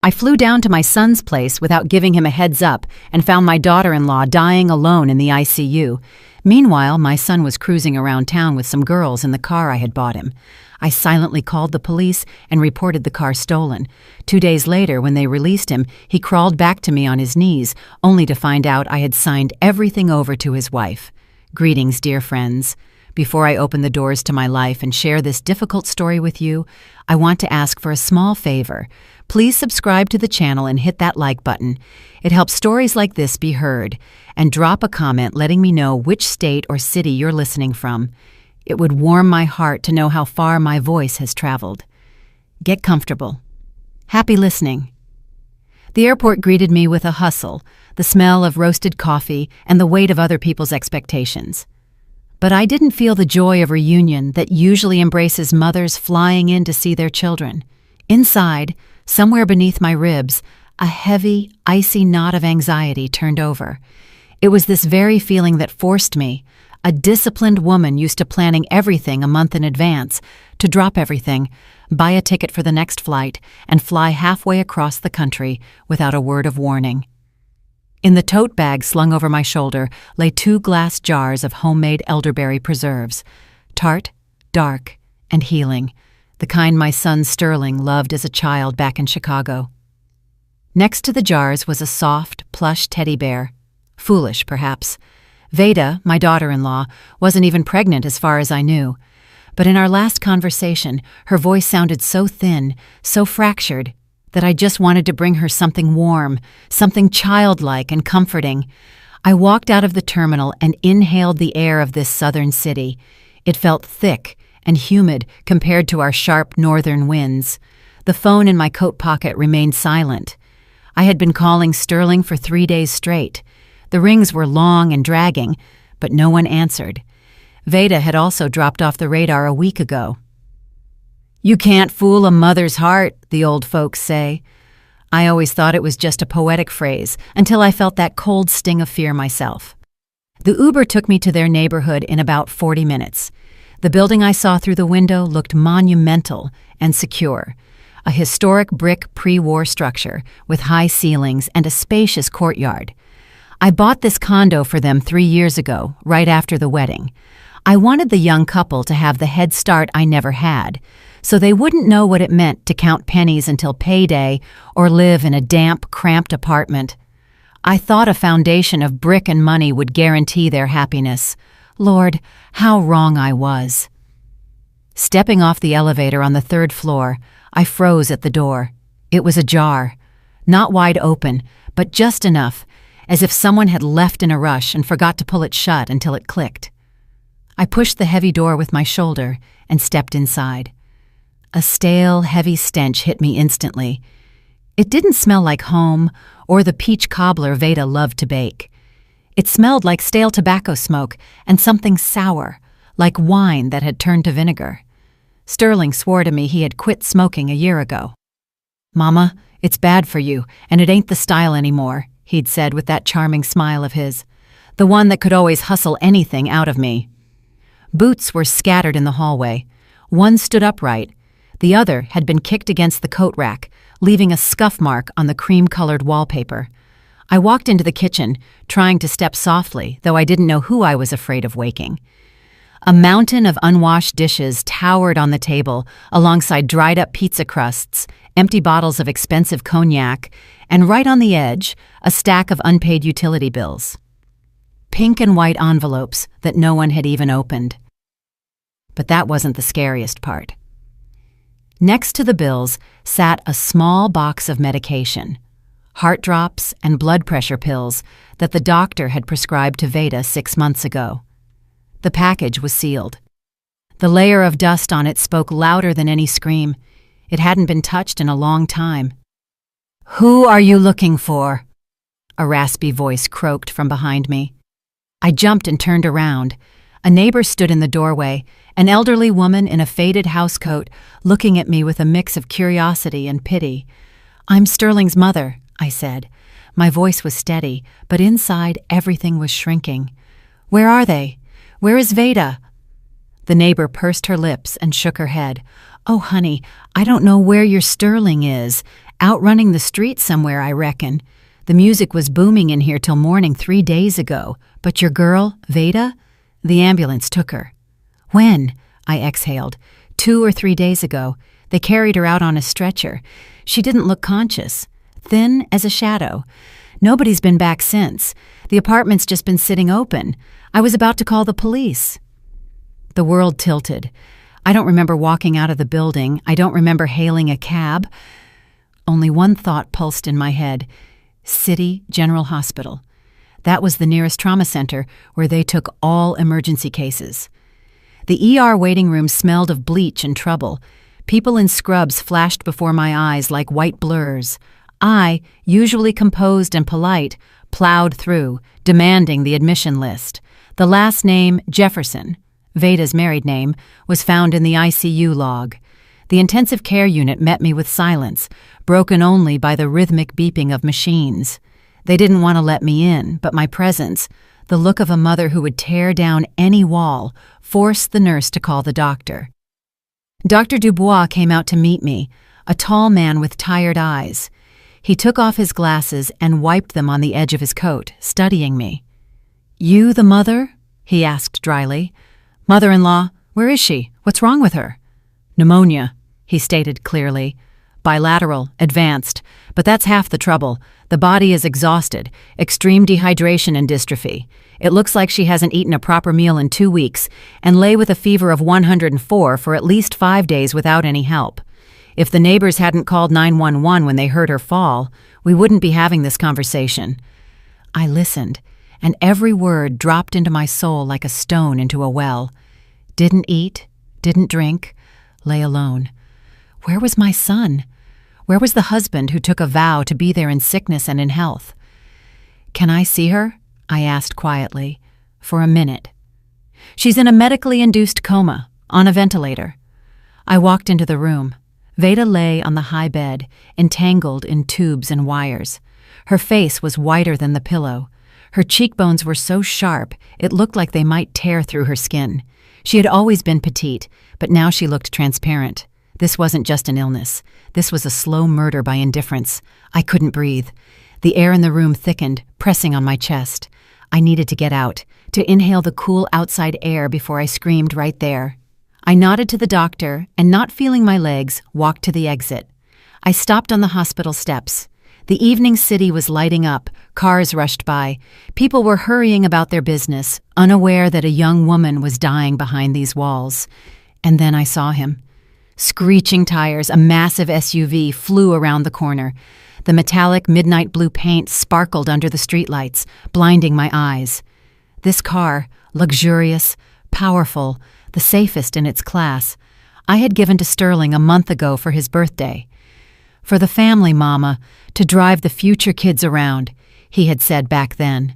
I flew down to my son's place without giving him a heads up and found my daughter-in-law dying alone in the ICU. Meanwhile, my son was cruising around town with some girls in the car I had bought him. I silently called the police and reported the car stolen. 2 days later, when they released him, he crawled back to me on his knees, only to find out I had signed everything over to his wife. Greetings, dear friends. Before I open the doors to my life and share this difficult story with you, I want to ask for a small favor. Please subscribe to the channel and hit that like button. It helps stories like this be heard. And drop a comment letting me know which state or city you're listening from. It would warm my heart to know how far my voice has traveled. Get comfortable. Happy listening. The airport greeted me with a hustle, the smell of roasted coffee, and the weight of other people's expectations. But I didn't feel the joy of reunion that usually embraces mothers flying in to see their children. Inside, somewhere beneath my ribs, a heavy, icy knot of anxiety turned over. It was this very feeling that forced me, a disciplined woman used to planning everything a month in advance, to drop everything, buy a ticket for the next flight, and fly halfway across the country without a word of warning. In the tote bag slung over my shoulder lay 2 glass jars of homemade elderberry preserves, tart, dark, and healing, the kind my son Sterling loved as a child back in Chicago. Next to the jars was a soft, plush teddy bear. Foolish, perhaps. Veda, my daughter-in-law, wasn't even pregnant as far as I knew. But in our last conversation, her voice sounded so thin, so fractured, that I just wanted to bring her something warm, something childlike and comforting. I walked out of the terminal and inhaled the air of this southern city. It felt thick and humid compared to our sharp northern winds. The phone in my coat pocket remained silent. I had been calling Sterling for 3 days straight. The rings were long and dragging, but no one answered. Veda had also dropped off the radar a week ago. You can't fool a mother's heart, the old folks say. I always thought it was just a poetic phrase until I felt that cold sting of fear myself. The Uber took me to their neighborhood in about 40 minutes. The building I saw through the window looked monumental and secure. A historic brick pre-war structure with high ceilings and a spacious courtyard. I bought this condo for them 3 years ago, right after the wedding. I wanted the young couple to have the head start I never had, so they wouldn't know what it meant to count pennies until payday or live in a damp, cramped apartment. I thought a foundation of brick and money would guarantee their happiness. Lord, how wrong I was. Stepping off the elevator on the 3rd floor, I froze at the door. It was ajar, not wide open, but just enough, as if someone had left in a rush and forgot to pull it shut until it clicked. I pushed the heavy door with my shoulder and stepped inside. A stale, heavy stench hit me instantly. It didn't smell like home or the peach cobbler Veda loved to bake. It smelled like stale tobacco smoke and something sour, like wine that had turned to vinegar. Sterling swore to me he had quit smoking a year ago. "Mama, it's bad for you, and it ain't the style anymore," he'd said with that charming smile of his, the one that could always hustle anything out of me. Boots were scattered in the hallway. One stood upright. The other had been kicked against the coat rack, leaving a scuff mark on the cream-colored wallpaper. I walked into the kitchen, trying to step softly, though I didn't know who I was afraid of waking. A mountain of unwashed dishes towered on the table, alongside dried-up pizza crusts, empty bottles of expensive cognac, and right on the edge, a stack of unpaid utility bills. Pink and white envelopes that no one had even opened. But that wasn't the scariest part. Next to the bills sat a small box of medication, heart drops and blood pressure pills that the doctor had prescribed to Veda 6 months ago. The package was sealed. The layer of dust on it spoke louder than any scream. It hadn't been touched in a long time. "Who are you looking for?" a raspy voice croaked from behind me. I jumped and turned around. A neighbor stood in the doorway, an elderly woman in a faded housecoat, looking at me with a mix of curiosity and pity. "I'm Sterling's mother," I said. My voice was steady, but inside everything was shrinking. "Where are they? Where is Veda?" The neighbor pursed her lips and shook her head. "Oh, honey, I don't know where your Sterling is. Out running the street somewhere, I reckon. The music was booming in here till morning 3 days ago. But your girl, Veda? The ambulance took her. When? I exhaled. 2 or 3 days ago. They carried her out on a stretcher. She didn't look conscious. Thin as a shadow. Nobody's been back since. The apartment's just been sitting open. I was about to call the police. The world tilted. I don't remember walking out of the building. I don't remember hailing a cab. Only one thought pulsed in my head. City General Hospital. That was the nearest trauma center where they took all emergency cases. The ER waiting room smelled of bleach and trouble. People in scrubs flashed before my eyes like white blurs. I, usually composed and polite, plowed through, demanding the admission list. The last name, Jefferson, Veda's married name, was found in the ICU log. The intensive care unit met me with silence, broken only by the rhythmic beeping of machines. They didn't want to let me in, but my presence, the look of a mother who would tear down any wall, forced the nurse to call the doctor. Dr. Dubois came out to meet me, a tall man with tired eyes. He took off his glasses and wiped them on the edge of his coat, studying me. "You the mother?" he asked dryly. "Mother-in-law, where is she? What's wrong with her?" "Pneumonia," he stated clearly. "Bilateral, advanced, but that's half the trouble. The body is exhausted, extreme dehydration and dystrophy. It looks like she hasn't eaten a proper meal in 2 weeks and lay with a fever of 104 for at least 5 days without any help. If the neighbors hadn't called 911 when they heard her fall, we wouldn't be having this conversation." I listened, and every word dropped into my soul like a stone into a well. Didn't eat, didn't drink, lay alone. Where was my son? Where was the husband who took a vow to be there in sickness and in health? "Can I see her?" I asked quietly. "For a minute." "She's in a medically induced coma, on a ventilator." I walked into the room. Veda lay on the high bed, entangled in tubes and wires. Her face was whiter than the pillow. Her cheekbones were so sharp, it looked like they might tear through her skin. She had always been petite, but now she looked transparent. This wasn't just an illness. This was a slow murder by indifference. I couldn't breathe. The air in the room thickened, pressing on my chest. I needed to get out, to inhale the cool outside air before I screamed right there. I nodded to the doctor and, not feeling my legs, walked to the exit. I stopped on the hospital steps. The evening city was lighting up. Cars rushed by. People were hurrying about their business, unaware that a young woman was dying behind these walls. And then I saw him. Screeching tires, a massive SUV flew around the corner. The metallic midnight blue paint sparkled under the streetlights, blinding my eyes. This car, luxurious, powerful, the safest in its class, I had given to Sterling a month ago for his birthday. "For the family, Mama, to drive the future kids around," he had said back then.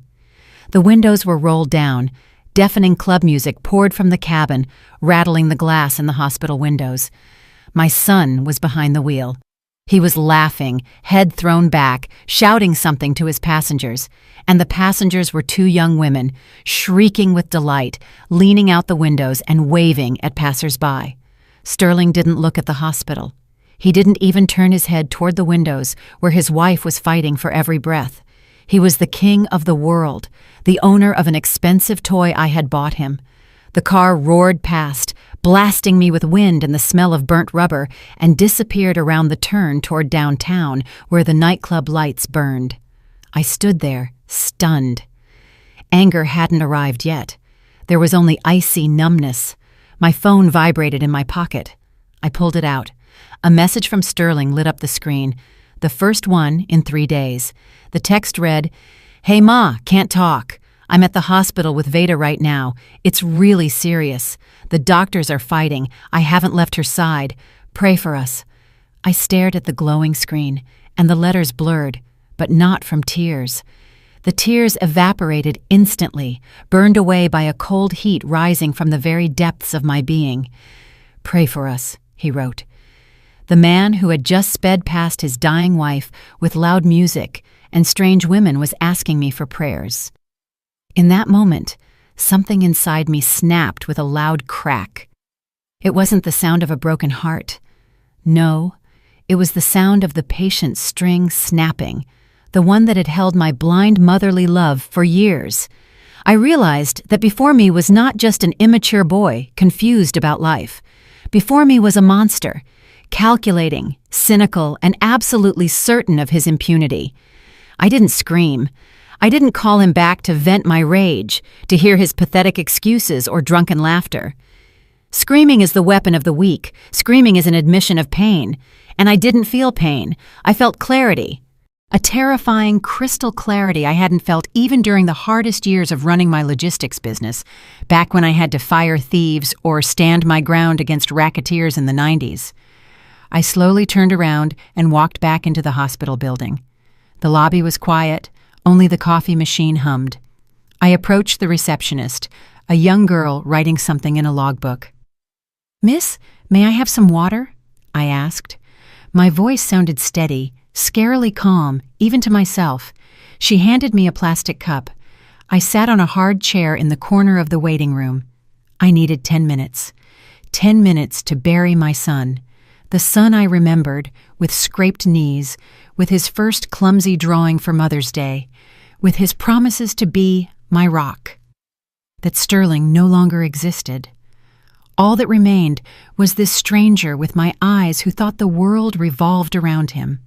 The windows were rolled down. Deafening club music poured from the cabin, rattling the glass in the hospital windows. My son was behind the wheel. He was laughing, head thrown back, shouting something to his passengers, and the passengers were 2 young women, shrieking with delight, leaning out the windows and waving at passers-by. Sterling didn't look at the hospital. He didn't even turn his head toward the windows where his wife was fighting for every breath. He was the king of the world, the owner of an expensive toy I had bought him. The car roared past, blasting me with wind and the smell of burnt rubber, and disappeared around the turn toward downtown where the nightclub lights burned. I stood there, stunned. Anger hadn't arrived yet. There was only icy numbness. My phone vibrated in my pocket. I pulled it out. A message from Sterling lit up the screen, the first one in 3 days. The text read, "Hey Ma, can't talk. I'm at the hospital with Veda right now. It's really serious. The doctors are fighting. I haven't left her side. Pray for us." I stared at the glowing screen, and the letters blurred, but not from tears. The tears evaporated instantly, burned away by a cold heat rising from the very depths of my being. "Pray for us," he wrote. The man who had just sped past his dying wife with loud music and strange women was asking me for prayers. In that moment, something inside me snapped with a loud crack. It wasn't the sound of a broken heart. No, It was the sound of the patient string snapping, the one that had held my blind motherly love for years. I realized that before me was not just an immature boy confused about life. Before me was a monster, calculating, cynical, and absolutely certain of his impunity. I didn't scream. I didn't call him back to vent my rage, to hear his pathetic excuses or drunken laughter. Screaming is the weapon of the weak. Screaming is an admission of pain. And I didn't feel pain. I felt clarity. A terrifying, crystal clarity I hadn't felt even during the hardest years of running my logistics business, back when I had to fire thieves or stand my ground against racketeers in the 90s. I slowly turned around and walked back into the hospital building. The lobby was quiet, only the coffee machine hummed. I approached the receptionist, a young girl writing something in a logbook. "Miss, may I have some water?" I asked. My voice sounded steady, scarily calm, even to myself. She handed me a plastic cup. I sat on a hard chair in the corner of the waiting room. I needed 10 minutes. 10 minutes to bury my son. The son I remembered, with scraped knees, with his first clumsy drawing for Mother's Day, with his promises to be my rock. That Sterling no longer existed. All that remained was this stranger with my eyes who thought the world revolved around him.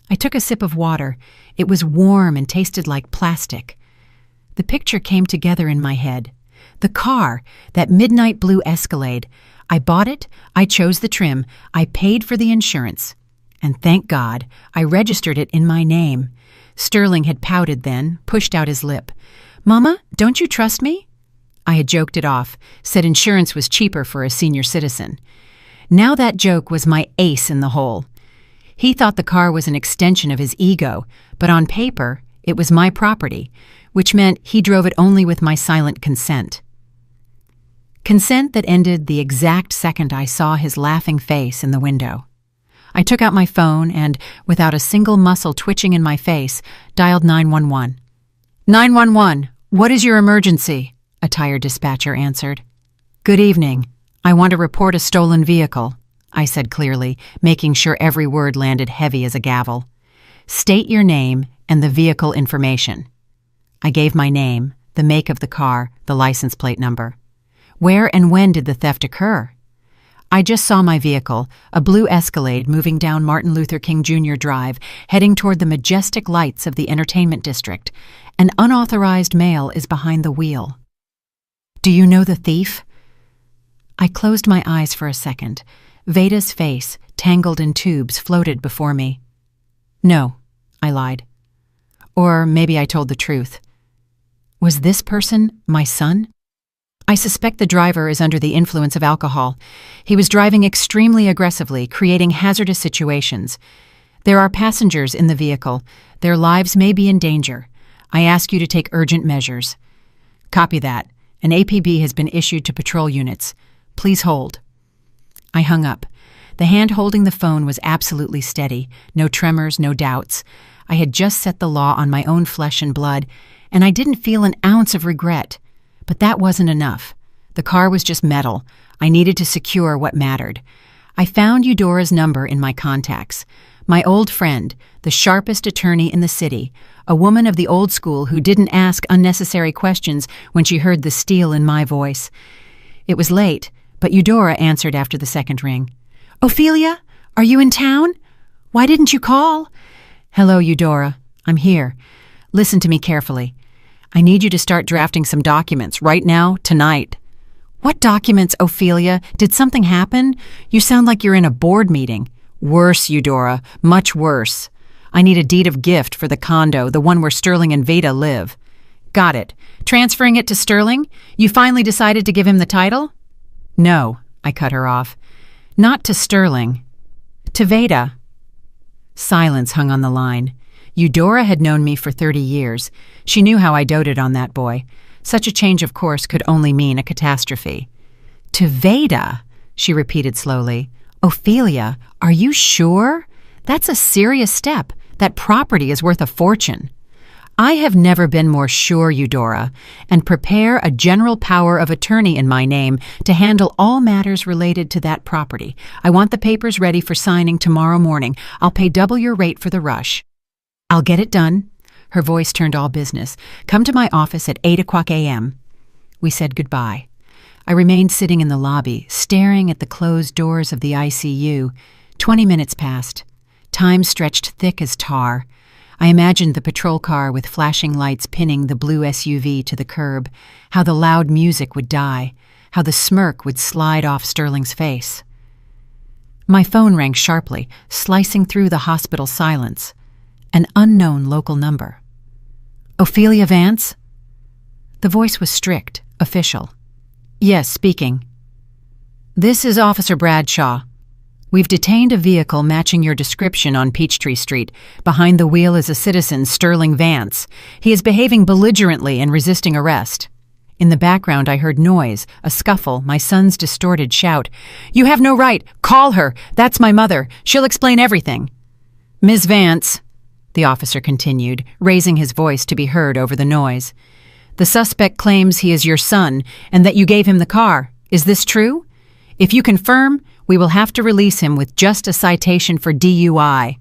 I took a sip of water. It was warm and tasted like plastic. The picture came together in my head. The car, that midnight blue Escalade. I bought it, I chose the trim, I paid for the insurance. And thank God, I registered it in my name. Sterling had pouted then, pushed out his lip. "Mama, don't you trust me?" I had joked it off, said insurance was cheaper for a senior citizen. Now that joke was my ace in the hole. He thought the car was an extension of his ego, but on paper, it was my property, which meant he drove it only with my silent consent. Consent that ended the exact second I saw his laughing face in the window. I took out my phone and, without a single muscle twitching in my face, dialed 911. "911, what is your emergency?" a tired dispatcher answered. "Good evening. I want to report a stolen vehicle," I said clearly, making sure every word landed heavy as a gavel. "State your name and the vehicle information." I gave my name, the make of the car, the license plate number. Where and when did the theft occur? I just saw my vehicle, a blue Escalade moving down Martin Luther King Jr. Drive, heading toward the majestic lights of the entertainment district. An unauthorized male is behind the wheel. "Do you know the thief?" I closed my eyes for a second. Veda's face, tangled in tubes, floated before me. "No," I lied. Or maybe I told the truth. Was this person my son? I suspect the driver is under the influence of alcohol. He was driving extremely aggressively, creating hazardous situations. There are passengers in the vehicle. Their lives may be in danger. I ask you to take urgent measures. Copy that. An APB has been issued to patrol units. Please hold. I hung up. The hand holding the phone was absolutely steady. No tremors, no doubts. I had just set the law on my own flesh and blood, and I didn't feel an ounce of regret. But that wasn't enough. The car was just metal. I needed to secure what mattered. I found Eudora's number in my contacts. My old friend, the sharpest attorney in the city, a woman of the old school who didn't ask unnecessary questions when she heard the steel in my voice. It was late, but Eudora answered after the second ring. "Ophelia, are you in town? Why didn't you call?" "Hello, Eudora. I'm here. Listen to me carefully. I need you to start drafting some documents right now, tonight." "What documents, Ophelia? Did something happen? You sound like you're in a board meeting." "Worse, Eudora. Much worse. I need a deed of gift for the condo, the one where Sterling and Veda live." "Got it. Transferring it to Sterling? You finally decided to give him the title?" "No," I cut her off. "Not to Sterling. To Veda." Silence hung on the line. Eudora had known me for 30 years. She knew how I doted on that boy. Such a change of course could only mean a catastrophe. "To Veda," she repeated slowly. "Ophelia, are you sure? That's a serious step. That property is worth a fortune." I have never been more sure, Eudora, and prepare a general power of attorney in my name to handle all matters related to that property. I want the papers ready for signing tomorrow morning. I'll pay double your rate for the rush. I'll get it done. Her voice turned all business. Come to my office at 8 a.m. We said goodbye. I remained sitting in the lobby, staring at the closed doors of the ICU. 20 minutes passed. Time stretched thick as tar. I imagined the patrol car with flashing lights pinning the blue SUV to the curb, how the loud music would die, how the smirk would slide off Sterling's face. My phone rang sharply, slicing through the hospital silence. An unknown local number. Ophelia Vance? The voice was strict, official. Yes, speaking. This is Officer Bradshaw. We've detained a vehicle matching your description on Peachtree Street. Behind the wheel is a citizen, Sterling Vance. He is behaving belligerently and resisting arrest. In the background, I heard noise, a scuffle, my son's distorted shout. You have no right! Call her! That's my mother! She'll explain everything! Ms. Vance, the officer continued, raising his voice to be heard over the noise. The suspect claims he is your son and that you gave him the car. Is this true? If you confirm, we will have to release him with just a citation for DUI.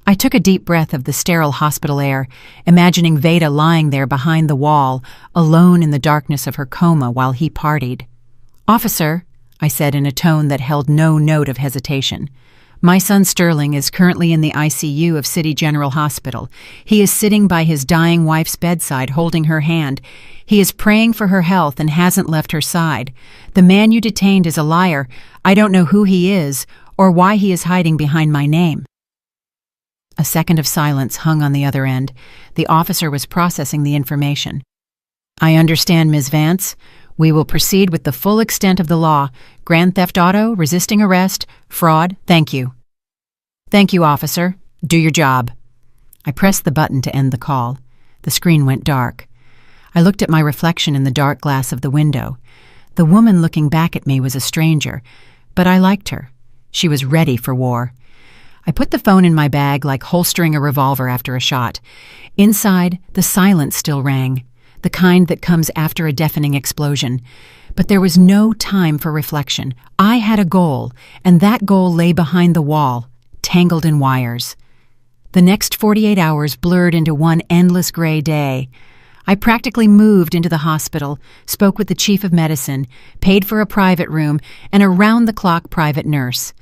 I took a deep breath of the sterile hospital air, imagining Veda lying there behind the wall, alone in the darkness of her coma while he partied. Officer, I said in a tone that held no note of hesitation, my son Sterling is currently in the ICU of City General Hospital. He is sitting by his dying wife's bedside holding her hand. He is praying for her health and hasn't left her side. The man you detained is a liar. I don't know who he is or why he is hiding behind my name. A second of silence hung on the other end. The officer was processing the information. I understand, Ms. Vance. We will proceed with the full extent of the law. Grand theft auto, resisting arrest, fraud. Thank you. Thank you, officer. Do your job. I pressed the button to end the call. The screen went dark. I looked at my reflection in the dark glass of the window. The woman looking back at me was a stranger, but I liked her. She was ready for war. I put the phone in my bag like holstering a revolver after a shot. Inside, the silence still rang, the kind that comes after a deafening explosion. But there was no time for reflection. I had a goal, and that goal lay behind the wall, tangled in wires. The next 48 hours blurred into one endless gray day. I practically moved into the hospital, spoke with the chief of medicine, paid for a private room, and a round-the-clock private nurse.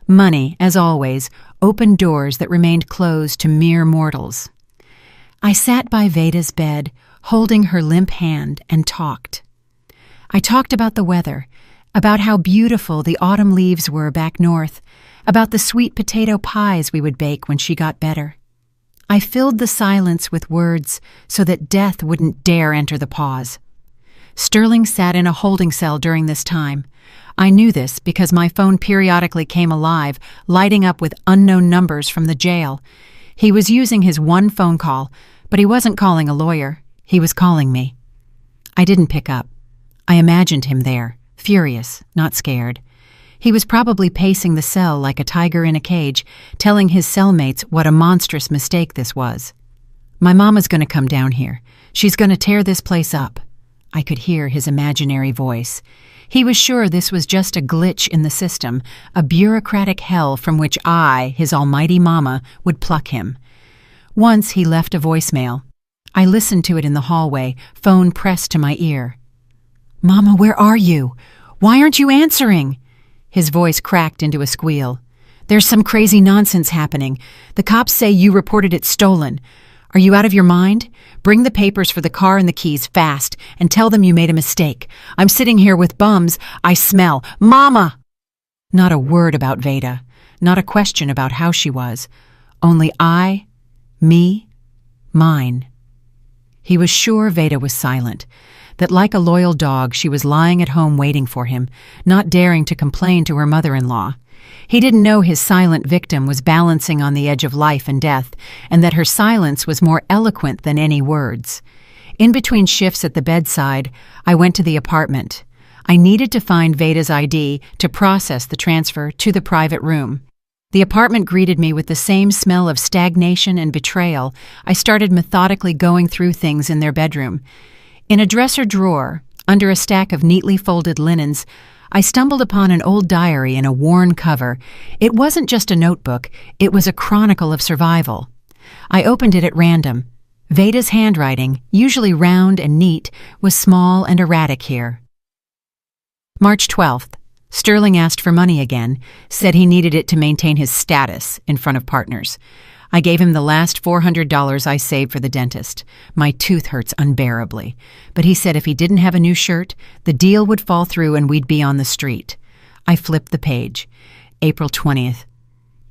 Money, as always, opened doors that remained closed to mere mortals. I sat by Veda's bed, holding her limp hand, and talked. I talked about the weather, about how beautiful the autumn leaves were back north, about the sweet potato pies we would bake when she got better. I filled the silence with words so that death wouldn't dare enter the pause. Sterling sat in a holding cell during this time. I knew this because my phone periodically came alive, lighting up with unknown numbers from the jail. He was using his one phone call, but he wasn't calling a lawyer. He was calling me. I didn't pick up. I imagined him there, furious, not scared. He was probably pacing the cell like a tiger in a cage, telling his cellmates what a monstrous mistake this was. My mama's going to come down here. She's going to tear this place up. I could hear his imaginary voice. He was sure this was just a glitch in the system, a bureaucratic hell from which I, his almighty mama, would pluck him. Once he left a voicemail. I listened to it in the hallway, phone pressed to my ear. "Mama, where are you? Why aren't you answering?" His voice cracked into a squeal. "There's some crazy nonsense happening. The cops say you reported it stolen. Are you out of your mind? Bring the papers for the car and the keys fast and tell them you made a mistake. I'm sitting here with bums. I smell. Mama!" Not a word about Veda, not a question about how she was. Only I, me, mine. He was sure Veda was silent, that like a loyal dog she was lying at home waiting for him, not daring to complain to her mother-in-law. He didn't know his silent victim was balancing on the edge of life and death, and that her silence was more eloquent than any words. In between shifts at the bedside, I went to the apartment. I needed to find Veda's ID to process the transfer to the private room. The apartment greeted me with the same smell of stagnation and betrayal. I started methodically going through things in their bedroom. In a dresser drawer, under a stack of neatly folded linens, I stumbled upon an old diary in a worn cover. It wasn't just a notebook, it was a chronicle of survival. I opened it at random. Veda's handwriting, usually round and neat, was small and erratic here. March 12th. Sterling asked for money again, said he needed it to maintain his status in front of partners. I gave him the last $400 I saved for the dentist. My tooth hurts unbearably. But he said if he didn't have a new shirt, the deal would fall through and we'd be on the street. I flipped the page. April 20th.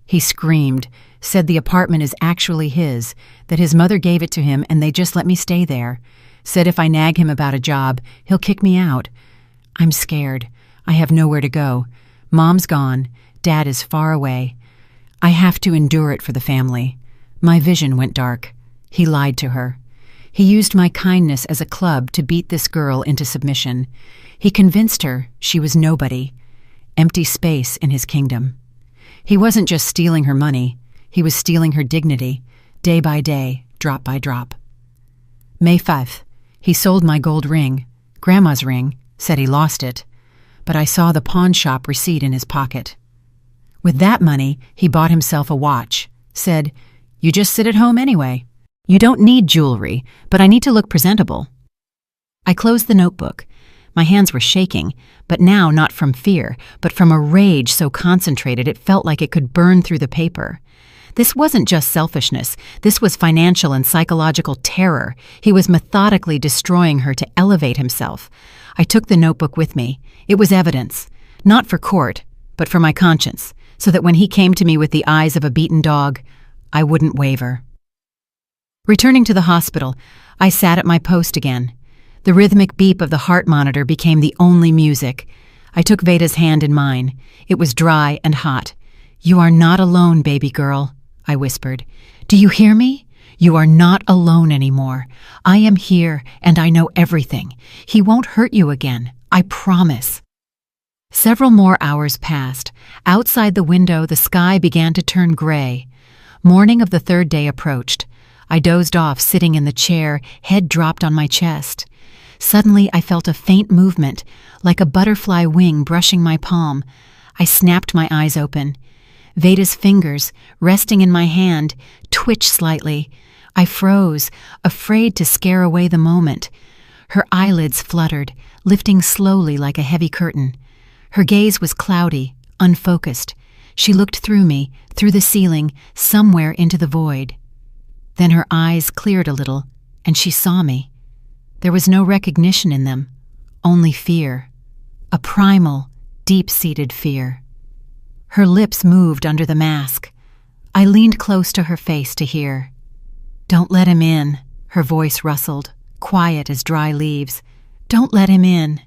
He screamed, said the apartment is actually his, that his mother gave it to him and they just let me stay there. Said if I nag him about a job, he'll kick me out. I'm scared. I have nowhere to go. Mom's gone. Dad is far away. I have to endure it for the family. My vision went dark. He lied to her. He used my kindness as a club to beat this girl into submission. He convinced her she was nobody. Empty space in his kingdom. He wasn't just stealing her money. He was stealing her dignity, day by day, drop by drop. May 5th. He sold my gold ring. Grandma's ring. Said he lost it. But I saw the pawn shop receipt in his pocket. With that money, he bought himself a watch. Said, "You just sit at home anyway. You don't need jewelry, but I need to look presentable." I closed the notebook. My hands were shaking, but now not from fear, but from a rage so concentrated it felt like it could burn through the paper. This wasn't just selfishness. This was financial and psychological terror. He was methodically destroying her to elevate himself. I took the notebook with me. It was evidence, not for court, but for my conscience, so that when he came to me with the eyes of a beaten dog, I wouldn't waver. Returning to the hospital, I sat at my post again. The rhythmic beep of the heart monitor became the only music. I took Veda's hand in mine. It was dry and hot. "You are not alone, baby girl," I whispered. "Do you hear me? You are not alone anymore. I am here, and I know everything. He won't hurt you again. I promise." Several more hours passed. Outside the window, the sky began to turn gray. Morning of the third day approached. I dozed off, sitting in the chair, head dropped on my chest. Suddenly, I felt a faint movement, like a butterfly wing brushing my palm. I snapped my eyes open. Veda's fingers, resting in my hand, twitched slightly. I froze, afraid to scare away the moment. Her eyelids fluttered, lifting slowly like a heavy curtain. Her gaze was cloudy, unfocused. She looked through me, through the ceiling, somewhere into the void. Then her eyes cleared a little, and she saw me. There was no recognition in them, only fear. A primal, deep-seated fear. Her lips moved under the mask. I leaned close to her face to hear. "Don't let him in," her voice rustled, quiet as dry leaves. "Don't let him in."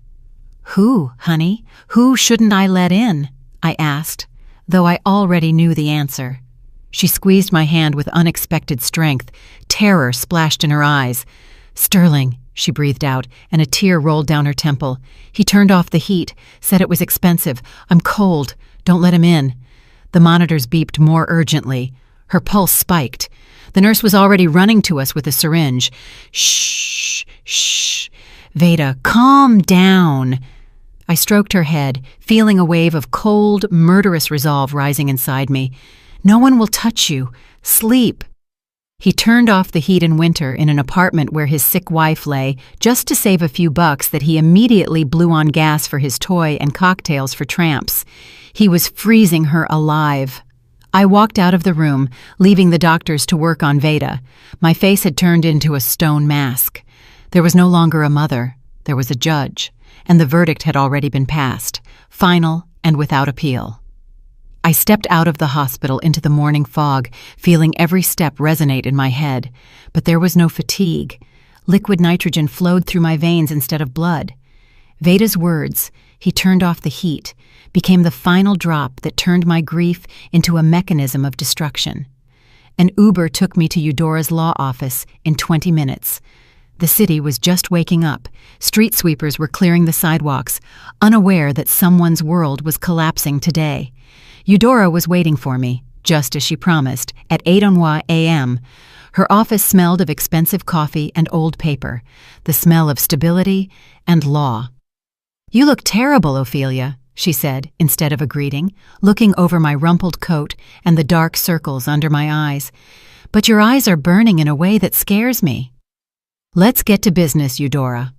"Who, honey? Who shouldn't I let in?" I asked, though I already knew the answer. She squeezed my hand with unexpected strength. Terror splashed in her eyes. "Sterling," she breathed out, and a tear rolled down her temple. "He turned off the heat, said it was expensive. I'm cold. Don't let him in." The monitors beeped more urgently. Her pulse spiked. The nurse was already running to us with a syringe. "Shh, shh. Veda, calm down." I stroked her head, feeling a wave of cold, murderous resolve rising inside me. "No one will touch you. Sleep." He turned off the heat in winter in an apartment where his sick wife lay, just to save a few bucks that he immediately blew on gas for his toy and cocktails for tramps. He was freezing her alive. I walked out of the room, leaving the doctors to work on Veda. My face had turned into a stone mask. There was no longer a mother. There was a judge, and the verdict had already been passed, final and without appeal. I stepped out of the hospital into the morning fog, feeling every step resonate in my head. But there was no fatigue. Liquid nitrogen flowed through my veins instead of blood. Veda's words, "He turned off the heat," became the final drop that turned my grief into a mechanism of destruction. An Uber took me to Eudora's law office in 20 minutes. The city was just waking up. Street sweepers were clearing the sidewalks, unaware that someone's world was collapsing today. Eudora was waiting for me, just as she promised, at 8 a.m. Her office smelled of expensive coffee and old paper, the smell of stability and law. "You look terrible, Ophelia," she said, instead of a greeting, looking over my rumpled coat and the dark circles under my eyes. "But your eyes are burning in a way that scares me." "Let's get to business, Eudora."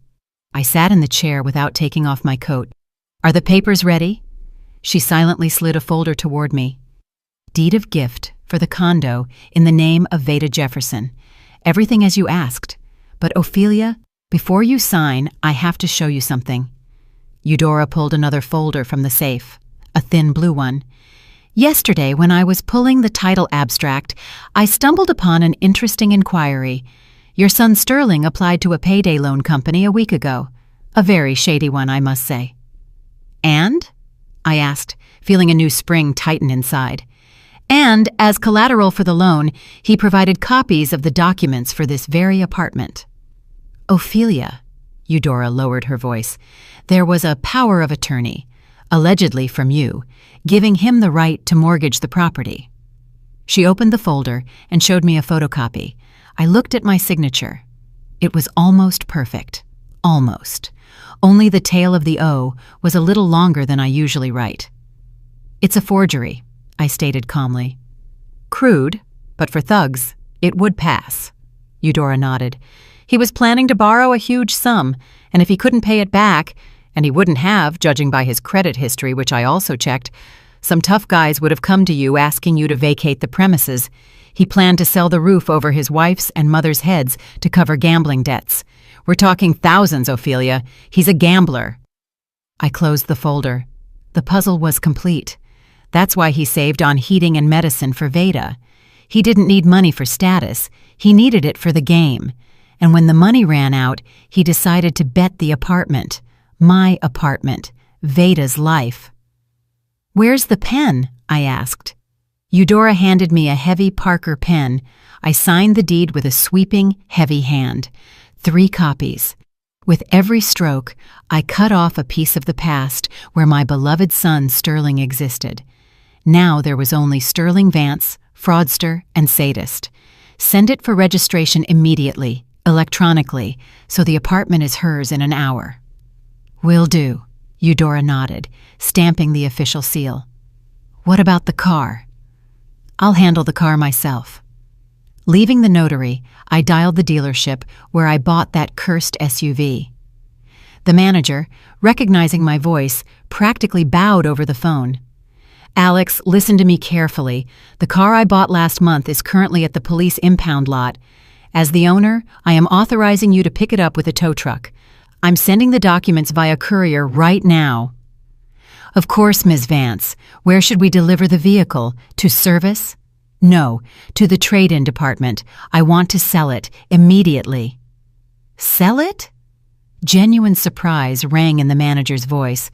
I sat in the chair without taking off my coat. "Are the papers ready?" She silently slid a folder toward me. "Deed of gift for the condo in the name of Veda Jefferson. Everything as you asked. But Ophelia, before you sign, I have to show you something." Eudora pulled another folder from the safe, a thin blue one. "Yesterday, when I was pulling the title abstract, I stumbled upon an interesting inquiry. Your son Sterling applied to a payday loan company a week ago. A very shady one, I must say." "And?" I asked, feeling a new spring tighten inside. "And, as collateral for the loan, he provided copies of the documents for this very apartment." "Ophelia," Eudora lowered her voice, "there was a power of attorney, allegedly from you, giving him the right to mortgage the property." She opened the folder and showed me a photocopy. I looked at my signature. It was almost perfect. Almost. Only the tail of the O was a little longer than I usually write. "It's a forgery," I stated calmly. "Crude, but for thugs, it would pass." Eudora nodded. "He was planning to borrow a huge sum, and if he couldn't pay it back, and he wouldn't have, judging by his credit history, which I also checked, some tough guys would have come to you asking you to vacate the premises. He planned to sell the roof over his wife's and mother's heads to cover gambling debts. We're talking thousands, Ophelia. He's a gambler." I closed the folder. The puzzle was complete. That's why he saved on heating and medicine for Veda. He didn't need money for status. He needed it for the game. And when the money ran out, he decided to bet the apartment. My apartment. Veda's life. "Where's the pen?" I asked. Eudora handed me a heavy Parker pen. I signed the deed with a sweeping, heavy hand. 3 copies. With every stroke, I cut off a piece of the past where my beloved son Sterling existed. Now there was only Sterling Vance, fraudster and sadist. Send it for registration immediately, electronically, so the apartment is hers in an hour. "Will do," Eudora nodded, stamping the official seal. "What about the car?" "I'll handle the car myself." Leaving the notary, I dialed the dealership where I bought that cursed SUV. The manager, recognizing my voice, practically bowed over the phone. "Alex, listen to me carefully. The car I bought last month is currently at the police impound lot. As the owner, I am authorizing you to pick it up with a tow truck. I'm sending the documents via courier right now." "Of course, Ms. Vance. Where should we deliver the vehicle? To service?" "No, to the trade-in department. I want to sell it immediately." "Sell it?" Genuine surprise rang in the manager's voice.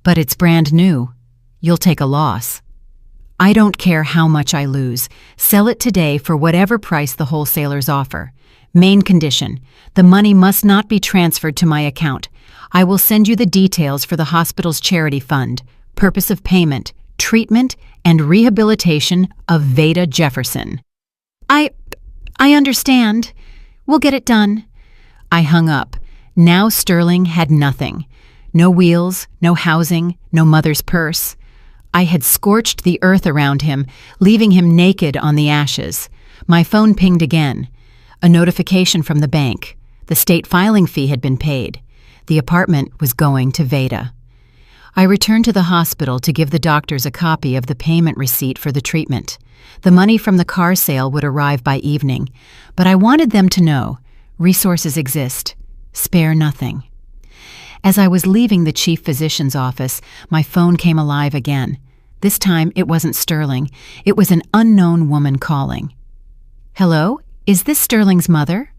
"But it's brand new. You'll take a loss." "I don't care how much I lose. Sell it today for whatever price the wholesalers offer. Main condition, the money must not be transferred to my account. I will send you the details for the hospital's charity fund, purpose of payment, treatment, and rehabilitation of Veda Jefferson." I understand. We'll get it done." I hung up. Now Sterling had nothing. No wheels, no housing, no mother's purse. I had scorched the earth around him, leaving him naked on the ashes. My phone pinged again. A notification from the bank. The state filing fee had been paid. The apartment was going to Veda. I returned to the hospital to give the doctors a copy of the payment receipt for the treatment. The money from the car sale would arrive by evening, but I wanted them to know resources exist. Spare nothing. As I was leaving the chief physician's office, my phone came alive again. This time it wasn't Sterling. It was an unknown woman calling. "Hello? Is this Sterling's mother?"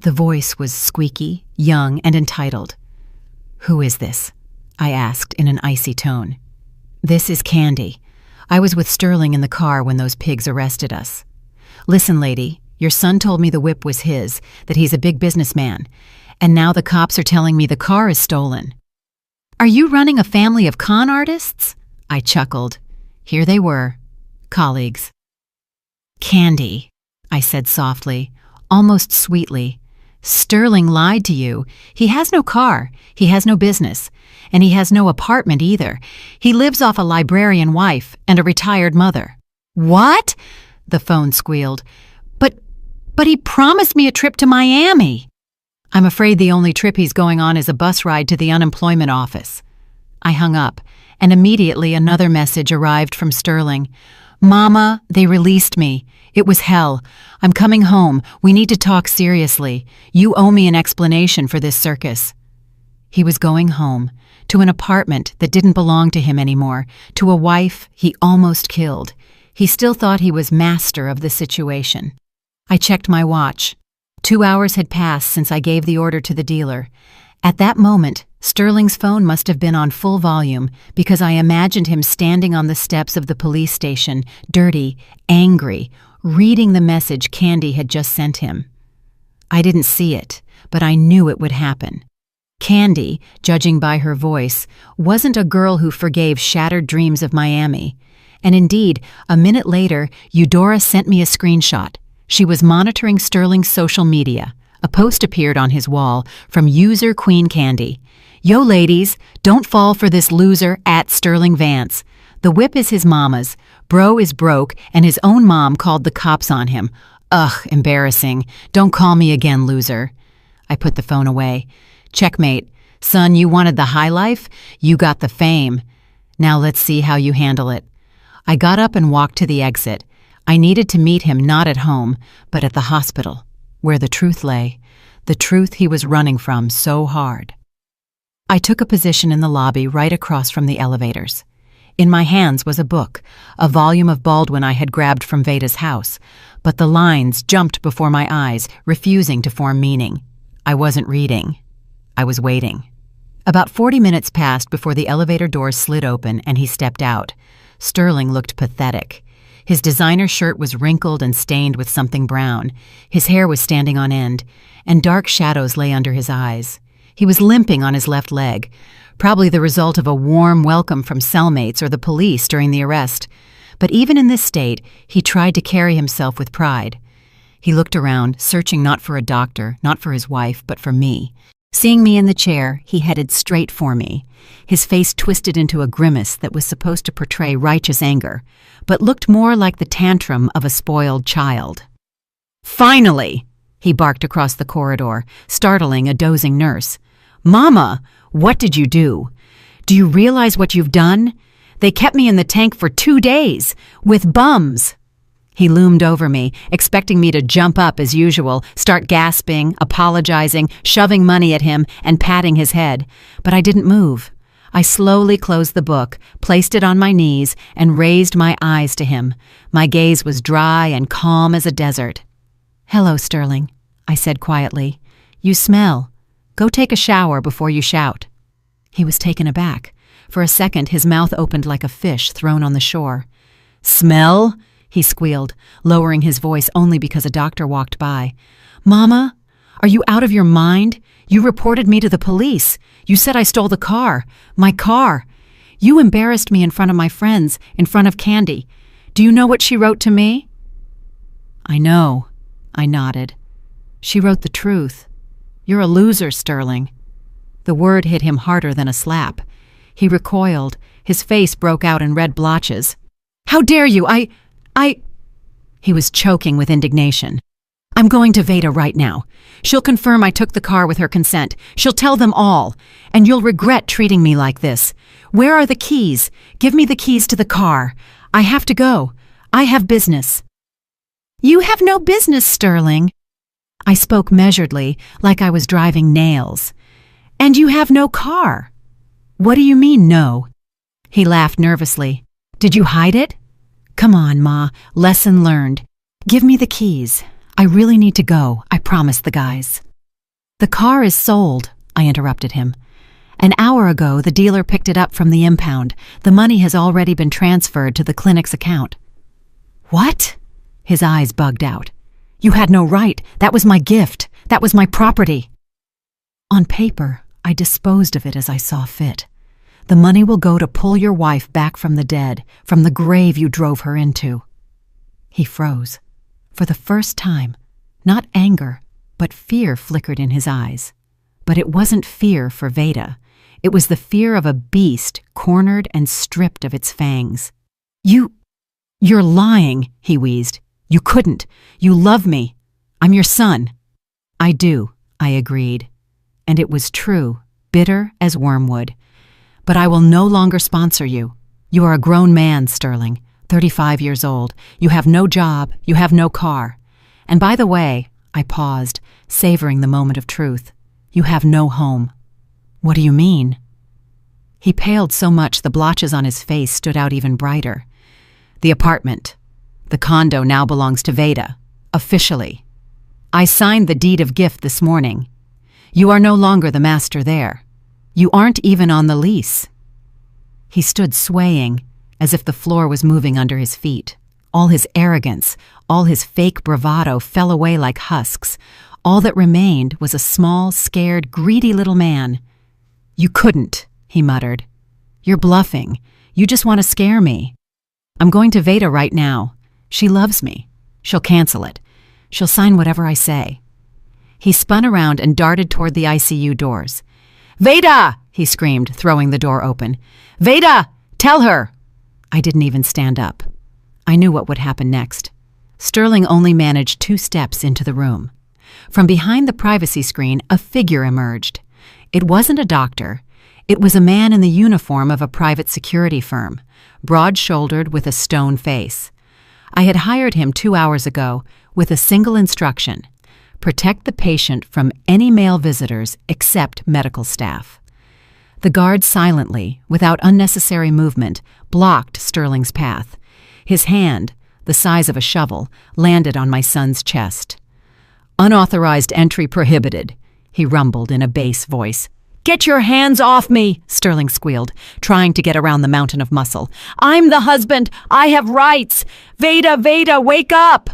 The voice was squeaky, young, and entitled. "Who is this?" I asked in an icy tone. "This is Candy. I was with Sterling in the car when those pigs arrested us. Listen, lady, your son told me the whip was his, that he's a big businessman, and now the cops are telling me the car is stolen." "Are you running a family of con artists?" I chuckled. Here they were, colleagues. "Candy," I said softly, almost sweetly. "Sterling lied to you. He has no car, he has no business, and he has no apartment either. He lives off a librarian wife and a retired mother." "What?" the phone squealed. But he promised me a trip to Miami." "I'm afraid the only trip he's going on is a bus ride to the unemployment office." I hung up, and immediately another message arrived from Sterling. "Mama, they released me. It was hell. I'm coming home. We need to talk seriously. You owe me an explanation for this circus." He was going home, to an apartment that didn't belong to him anymore, to a wife he almost killed. He still thought he was master of the situation. I checked my watch. 2 hours had passed since I gave the order to the dealer. At that moment, Sterling's phone must have been on full volume because I imagined him standing on the steps of the police station, dirty, angry, reading the message Candy had just sent him. I didn't see it, but I knew it would happen. Candy, judging by her voice, wasn't a girl who forgave shattered dreams of Miami. And indeed, a minute later, Eudora sent me a screenshot. She was monitoring Sterling's social media. A post appeared on his wall from user Queen Candy. "Yo ladies, don't fall for this loser at Sterling Vance. The whip is his mama's. Bro is broke and his own mom called the cops on him. Ugh, embarrassing. Don't call me again, loser." I put the phone away. "Checkmate. Son, you wanted the high life? You got the fame. Now let's see how you handle it." I got up and walked to the exit. I needed to meet him not at home, but at the hospital, where the truth lay, the truth he was running from so hard. I took a position in the lobby right across from the elevators. In my hands was a book, a volume of Baldwin I had grabbed from Veda's house, but the lines jumped before my eyes, refusing to form meaning. I wasn't reading. I was waiting. About 40 minutes passed before the elevator doors slid open and he stepped out. Sterling looked pathetic. His designer shirt was wrinkled and stained with something brown. His hair was standing on end, and dark shadows lay under his eyes. He was limping on his left leg, probably the result of a warm welcome from cellmates or the police during the arrest. But even in this state, he tried to carry himself with pride. He looked around, searching not for a doctor, not for his wife, but for me. Seeing me in the chair, he headed straight for me. His face twisted into a grimace that was supposed to portray righteous anger, but looked more like the tantrum of a spoiled child. "Finally!" he barked across the corridor, startling a dozing nurse. "Mama, what did you do? Do you realize what you've done? They kept me in the tank for 2 days, with bums." He loomed over me, expecting me to jump up as usual, start gasping, apologizing, shoving money at him, and patting his head. But I didn't move. I slowly closed the book, placed it on my knees, and raised my eyes to him. My gaze was dry and calm as a desert. "Hello, Sterling," I said quietly. "You smell. Go take a shower before you shout." He was taken aback. For a second, his mouth opened like a fish thrown on the shore. "Smell?" he squealed, lowering his voice only because a doctor walked by. "Mama, are you out of your mind? You reported me to the police. You said I stole the car. My car. You embarrassed me in front of my friends, in front of Candy. Do you know what she wrote to me?" "I know," I nodded. "She wrote the truth. You're a loser, Sterling." The word hit him harder than a slap. He recoiled. His face broke out in red blotches. "How dare you? I... He was choking with indignation. "I'm going to Veda right now. She'll confirm I took the car with her consent. She'll tell them all. And you'll regret treating me like this. Where are the keys? Give me the keys to the car. I have to go. I have business." "You have no business, Sterling." I spoke measuredly, like I was driving nails. "And you have no car." "What do you mean, no?" He laughed nervously. "Did you hide it?" "Come on, Ma. Lesson learned. Give me the keys. I really need to go. I promised the guys." "The car is sold," I interrupted him. "An hour ago, the dealer picked it up from the impound. The money has already been transferred to the clinic's account." "What?" His eyes bugged out. "You had no right. That was my gift. That was my property." On paper, I disposed of it as I saw fit. The money will go to pull your wife back from the dead, from the grave you drove her into." He froze. For the first time, not anger, but fear flickered in his eyes. But it wasn't fear for Veda. It was the fear of a beast cornered and stripped of its fangs. You're lying," he wheezed. "You couldn't. You love me. I'm your son." "I do," I agreed. And it was true, bitter as wormwood. "But I will no longer sponsor you. You are a grown man, Sterling, 35 years old. You have no job. You have no car. And by the way," I paused, savoring the moment of truth, "you have no home." "What do you mean?" He paled so much the blotches on his face stood out even brighter. "The apartment. The condo now belongs to Veda. Officially. I signed the deed of gift this morning. You are no longer the master there. You aren't even on the lease." He stood swaying, as if the floor was moving under his feet. All his arrogance, all his fake bravado fell away like husks. All that remained was a small, scared, greedy little man. "You couldn't," he muttered. "You're bluffing. You just want to scare me. I'm going to Veda right now. She loves me. She'll cancel it. She'll sign whatever I say." He spun around and darted toward the ICU doors. "Veda!" he screamed, throwing the door open. "Veda! Tell her!" I didn't even stand up. I knew what would happen next. Sterling only managed 2 steps into the room. From behind the privacy screen, a figure emerged. It wasn't a doctor. It was a man in the uniform of a private security firm, broad-shouldered with a stone face. I had hired him 2 hours ago with a single instruction: protect the patient from any male visitors except medical staff. The guard silently, without unnecessary movement, blocked Sterling's path. His hand, the size of a shovel, landed on my son's chest. "Unauthorized entry prohibited," he rumbled in a bass voice. "Get your hands off me," Sterling squealed, trying to get around the mountain of muscle. "I'm the husband. I have rights. Veda, wake up!"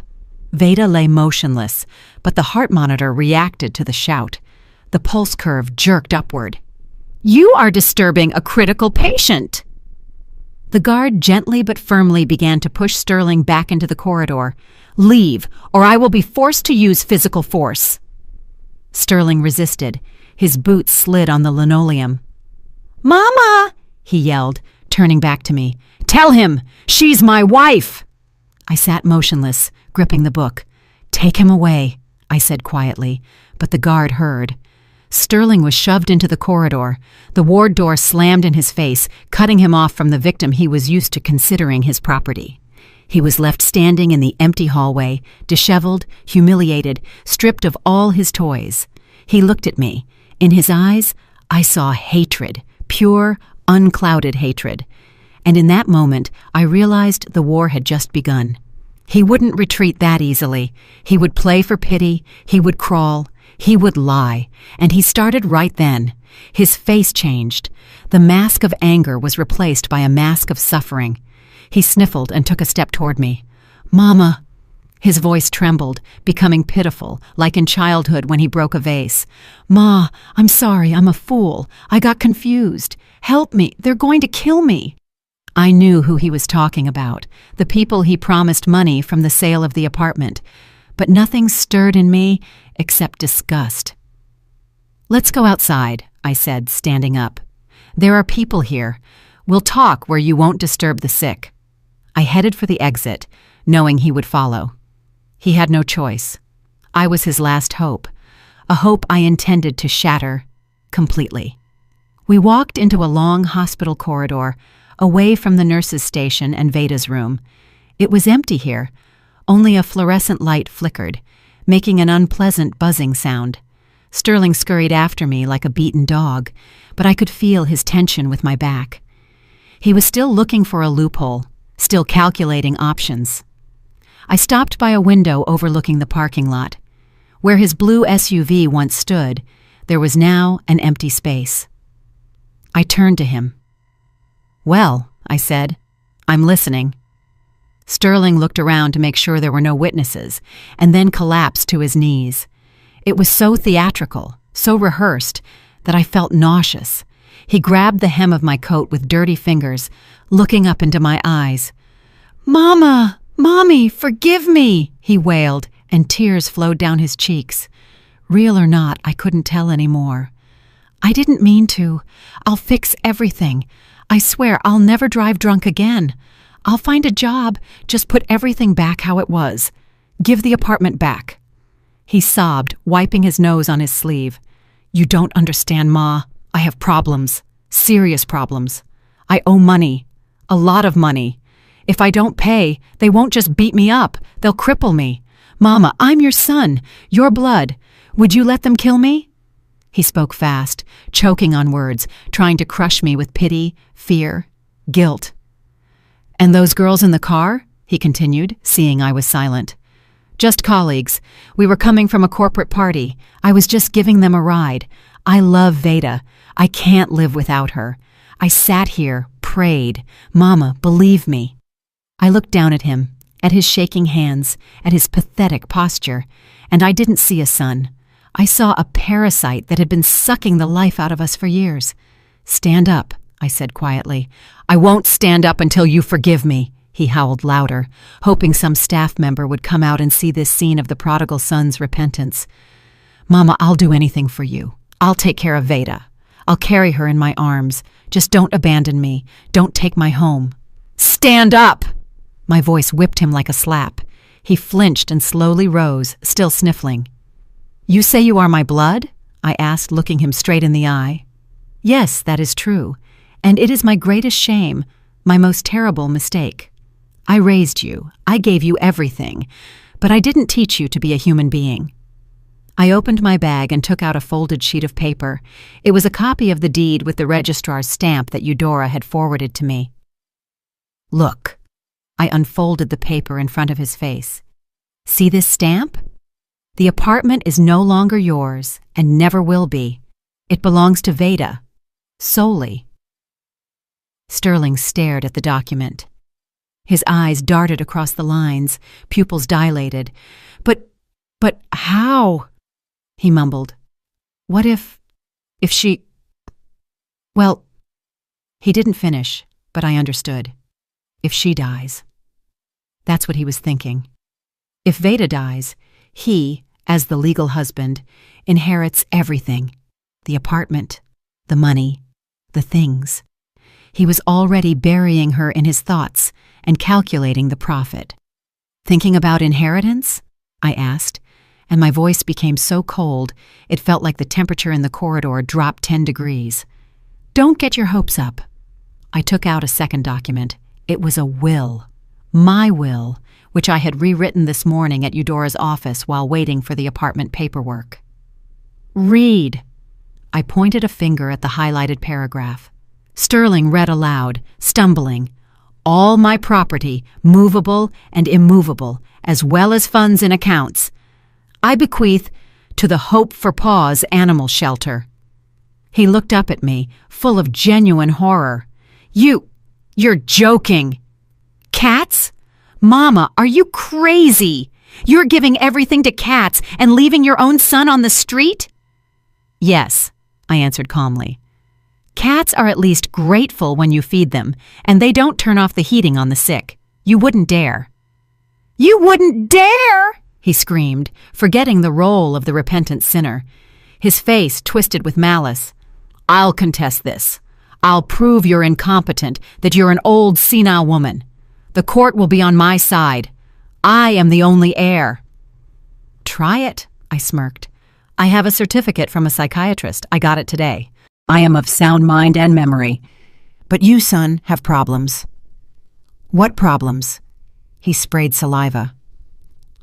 Veda lay motionless, but the heart monitor reacted to the shout. The pulse curve jerked upward. "You are disturbing a critical patient." The guard gently but firmly began to push Sterling back into the corridor. "Leave, or I will be forced to use physical force." Sterling resisted. His boots slid on the linoleum. "Mama!" he yelled, turning back to me. "Tell him! She's my wife!" I sat motionless, gripping the book. "Take him away," I said quietly, but the guard heard. Sterling was shoved into the corridor. The ward door slammed in his face, cutting him off from the victim he was used to considering his property. He was left standing in the empty hallway, disheveled, humiliated, stripped of all his toys. He looked at me. In his eyes, I saw hatred, pure, unclouded hatred. And in that moment, I realized the war had just begun. He wouldn't retreat that easily. He would play for pity. He would crawl. He would lie. And he started right then. His face changed. The mask of anger was replaced by a mask of suffering. He sniffled and took a step toward me. "Mama." His voice trembled, becoming pitiful, like in childhood when he broke a vase. "Ma, I'm sorry, I'm a fool. I got confused. Help me, they're going to kill me." I knew who he was talking about, the people he promised money from the sale of the apartment. But nothing stirred in me except disgust. "Let's go outside," I said, standing up. "There are people here. We'll talk where you won't disturb the sick." I headed for the exit, knowing he would follow. He had no choice. I was his last hope, a hope I intended to shatter completely. We walked into a long hospital corridor, away from the nurse's station and Veda's room. It was empty here. Only a fluorescent light flickered, making an unpleasant buzzing sound. Sterling scurried after me like a beaten dog, but I could feel his tension with my back. He was still looking for a loophole, still calculating options. I stopped by a window overlooking the parking lot. Where his blue SUV once stood, there was now an empty space. I turned to him. "Well," I said, "I'm listening." Sterling looked around to make sure there were no witnesses, and then collapsed to his knees. It was so theatrical, so rehearsed, that I felt nauseous. He grabbed the hem of my coat with dirty fingers, looking up into my eyes. "Mama! Mommy, forgive me!" he wailed, and tears flowed down his cheeks. Real or not, I couldn't tell anymore. "I didn't mean to. I'll fix everything. I swear I'll never drive drunk again. I'll find a job, just put everything back how it was. Give the apartment back." He sobbed, wiping his nose on his sleeve. "You don't understand, Ma. I have problems. Serious problems. I owe money. A lot of money. If I don't pay, they won't just beat me up. They'll cripple me. Mama, I'm your son, your blood. Would you let them kill me?" He spoke fast, choking on words, trying to crush me with pity, fear, guilt. "And those girls in the car?" he continued, seeing I was silent. "Just colleagues. We were coming from a corporate party. I was just giving them a ride. I love Veda. I can't live without her. I sat here, prayed. Mama, believe me." I looked down at him, at his shaking hands, at his pathetic posture, and I didn't see a son. I saw a parasite that had been sucking the life out of us for years. "Stand up," I said quietly. "I won't stand up until you forgive me," he howled louder, hoping some staff member would come out and see this scene of the prodigal son's repentance. "Mama, I'll do anything for you. I'll take care of Veda. I'll carry her in my arms. Just don't abandon me. Don't take my home." "Stand up!" My voice whipped him like a slap. He flinched and slowly rose, still sniffling. "You say you are my blood?" I asked, looking him straight in the eye. "Yes, that is true, and it is my greatest shame, my most terrible mistake. I raised you, I gave you everything, but I didn't teach you to be a human being." I opened my bag and took out a folded sheet of paper. It was a copy of the deed with the registrar's stamp that Eudora had forwarded to me. "Look." I unfolded the paper in front of his face. "See this stamp? The apartment is no longer yours and never will be. It belongs to Veda, solely." Sterling stared at the document. His eyes darted across the lines, pupils dilated. But how?" he mumbled. "What if she—" Well, he didn't finish, but I understood. If she dies. That's what he was thinking. If Veda dies, he, as the legal husband, inherits everything. The apartment, the money, the things. He was already burying her in his thoughts and calculating the profit. "Thinking about inheritance?" I asked, and my voice became so cold it felt like the temperature in the corridor dropped 10 degrees. "Don't get your hopes up." I took out a second document. It was a will. My will, which I had rewritten this morning at Eudora's office while waiting for the apartment paperwork. "Read." I pointed a finger at the highlighted paragraph. Sterling read aloud, stumbling. "All my property, movable and immovable, as well as funds in accounts, I bequeath to the Hope for Paws Animal Shelter." He looked up at me, full of genuine horror. You're joking. Cats? Mama, are you crazy? You're giving everything to cats and leaving your own son on the street? "Yes," I answered calmly. "Cats are at least grateful when you feed them, and they don't turn off the heating on the sick. You wouldn't dare." "You wouldn't dare!" he screamed, forgetting the role of the repentant sinner. His face twisted with malice. "I'll contest this. I'll prove you're incompetent, that you're an old senile woman. The court will be on my side. I am the only heir." "Try it," I smirked. "I have a certificate from a psychiatrist. I got it today. I am of sound mind and memory. But you, son, have problems." "What problems?" He sprayed saliva.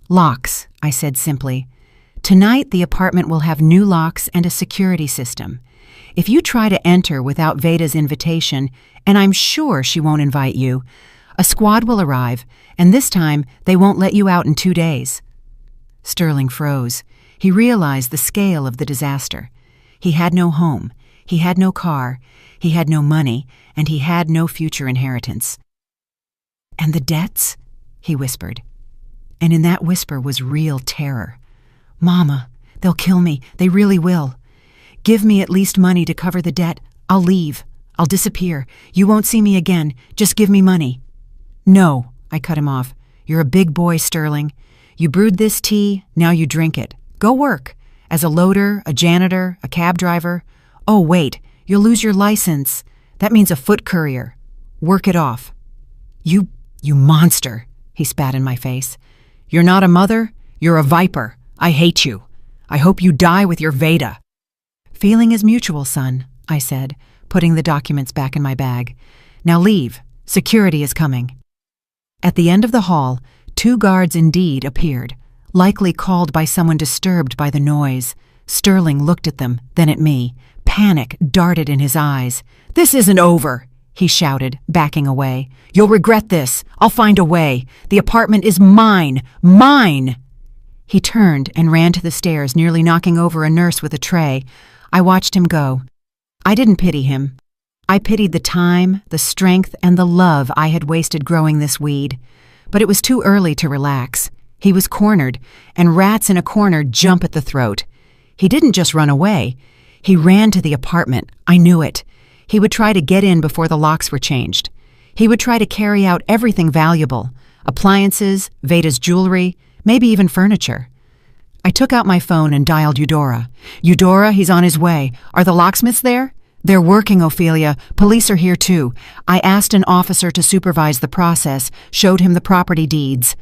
"Locks," I said simply. "Tonight the apartment will have new locks and a security system. If you try to enter without Veda's invitation, and I'm sure she won't invite you, a squad will arrive, and this time they won't let you out in 2 days." Sterling froze. He realized the scale of the disaster. He had no home, he had no car, he had no money, and he had no future inheritance. "And the debts?" he whispered. And in that whisper was real terror. "Mama, they'll kill me. They really will. Give me at least money to cover the debt. I'll leave. I'll disappear. You won't see me again. Just give me money." "No," I cut him off. "You're a big boy, Sterling. You brewed this tea, now you drink it. Go work. As a loader, a janitor, a cab driver. Oh, wait, you'll lose your license. That means a foot courier. Work it off." You monster," he spat in my face. "You're not a mother, you're a viper. I hate you. I hope you die with your Veda." "Feeling is mutual, son," I said, putting the documents back in my bag. "Now leave. Security is coming." At the end of the hall, 2 guards indeed appeared, likely called by someone disturbed by the noise. Sterling looked at them, then at me. Panic darted in his eyes. "This isn't over," he shouted, backing away. "You'll regret this. I'll find a way. The apartment is mine. Mine!" He turned and ran to the stairs, nearly knocking over a nurse with a tray. I watched him go. I didn't pity him. I pitied the time, the strength, and the love I had wasted growing this weed. But it was too early to relax. He was cornered, and rats in a corner jump at the throat. He didn't just run away. He ran to the apartment. I knew it. He would try to get in before the locks were changed. He would try to carry out everything valuable: appliances, Veda's jewelry, maybe even furniture. I took out my phone and dialed Eudora. "Eudora, he's on his way. Are the locksmiths there?" "They're working, Ophelia. Police are here too. I asked an officer to supervise the process, showed him the property deeds."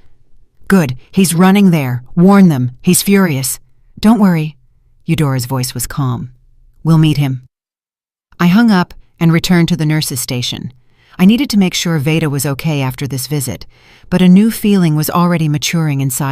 "Good. He's running there. Warn them. He's furious." "Don't worry." Eudora's voice was calm. "We'll meet him." I hung up and returned to the nurse's station. I needed to make sure Veda was okay after this visit, but a new feeling was already maturing inside